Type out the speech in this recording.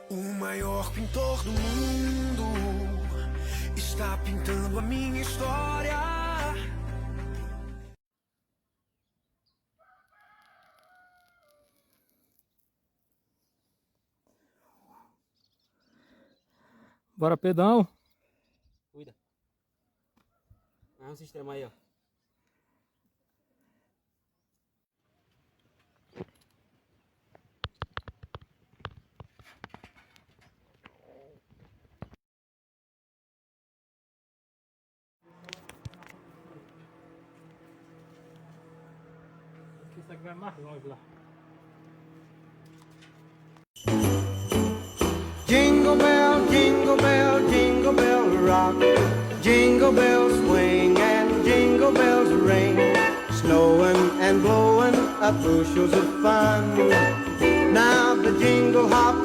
O maior pintor do mundo está pintando a minha história. Bora, Pedrão. Cuida. Um sistema aí, ó. Isso aqui vai mais longe lá. Jingle bell, jingle bell rock. Jingle bells swing and jingle bells ring. Snowing and blowing up bushels of fun. Now the jingle hop